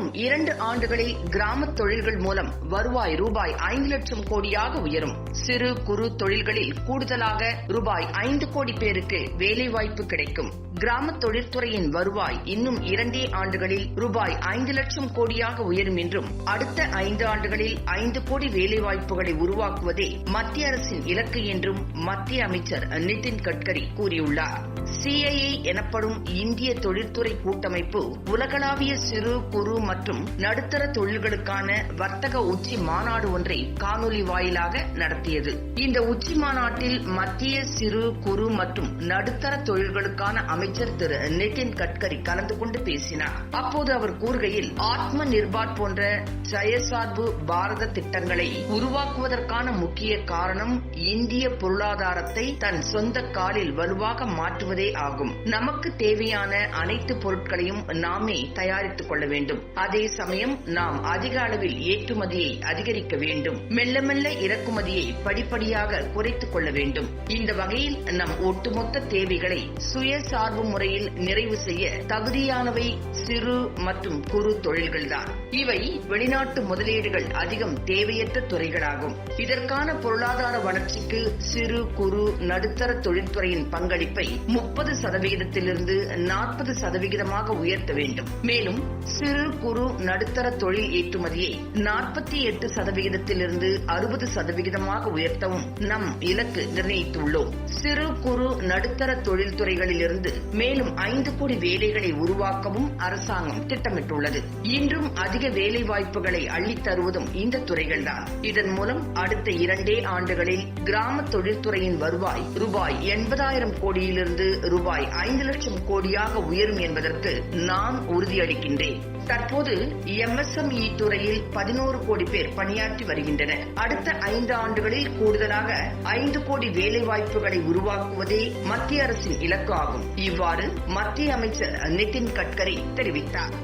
இன்னும் 2 ஆண்டுகளில் கிராம தொழில்கள் மூலம் வருவாய் ரூபாய் 5 லட்சம் கோடியாக உயரும். சிறு குறு தொழில்களில் கூடுதலாக ரூபாய் 5 கோடி பேருக்கு வேலைவாய்ப்பு கிடைக்கும். கிராம தொழிற்துறையின் வருவாய் இன்னும் 2 ஆண்டுகளில் ரூபாய் 5 லட்சம் கோடியாக உயரும் என்றும் அடுத்த 5 ஆண்டுகளில் 5 கோடி வேலைவாய்ப்புகளை உருவாக்குவதே மத்திய அரசின் இலக்கு என்றும் மத்திய அமைச்சர் நிதின் கட்கரி கூறியுள்ளார். CII எனப்படும் இந்திய தொழிற்துறை கூட்டமைப்பு உலகளாவிய சிறு குறு மற்றும் நடுத்தர தொழில்களுக்கான வர்த்தக உச்சி மாநாடு ஒன்றை காணொலி வாயிலாக நடத்தியது. இந்த உச்சி மாநாட்டில் மத்திய சிறு குறு மற்றும் நடுத்தர தொழில்களுக்கான அமைச்சர் திரு நிதின் கட்கரி கலந்து கொண்டு பேசினார். அப்போது அவர் கூறுகையில், ஆத்ம நிர்பார் போன்ற சுயசார்பு பாரத திட்டங்களை உருவாக்குவதற்கான முக்கிய காரணம் இந்திய பொருளாதாரத்தை தன் சொந்த காலில் வலுவாக மாற்றுவதே ஆகும். நமக்கு தேவையான அனைத்து பொருட்களையும் நாமே தயாரித்துக் கொள்ள வேண்டும். அதே சமயம் நாம் அதிக அளவில் ஏற்றுமதியை அதிகரிக்க வேண்டும். மெல்ல மெல்ல இறக்குமதியை படிப்படியாக குறைத்துக் கொள்ள வேண்டும். இந்த வகையில் நம் ஒட்டுமொத்த தேவைகளை சுயசார்பு முறையில் நிறைவு செய்ய தகுதியானவை சிறு மற்றும் குறு தொழில்கள்தான். இவை வெளிநாட்டு முதலீடுகள் அதிகம் தேவையற்ற துறைகளாகும். இதற்கான பொருளாதார வளர்ச்சிக்கு சிறு குறு நடுத்தர தொழில்துறையின் பங்களிப்பை 30% 40% உயர்த்த வேண்டும். மேலும் சிறு குறு நடுத்தர தொழில் ஏற்றுமதியை 48% 60% உயர்த்தவும் நம் இலக்கு நிர்ணயித்துள்ளோம். சிறு குறு நடுத்தர தொழில்துறைகளிலிருந்து மேலும் 5 கோடி வேலைகளை உருவாக்கவும் அரசாங்கம் திட்டமிட்டுள்ளது. இன்றும் அதிக வேலை வாய்ப்புகளை அள்ளித் தருவதும் இந்த துறைகள்தான். இதன் மூலம் அடுத்த 2 ஆண்டுகளில் கிராம தொழில்துறையின் வருவாய் ரூபாய் 80,000 கோடியிலிருந்து ரூபாய் 5 லட்சம் கோடியாக உயரும் என்பதற்கு நான் உறுதியளிக்கின்றேன். தற்போது MSME துறையில் 11 கோடி பேர் பணியாற்றி வருகின்றனர். அடுத்த 5 ஆண்டுகளில் கூடுதலாக 5 கோடி வேலை வாய்ப்புகளை உருவாக்குவதே மத்திய அரசின் இலக்கு ஆகும். இவ்வாறு மத்திய அமைச்சர் நிதின் கட்கரி தெரிவித்தார்.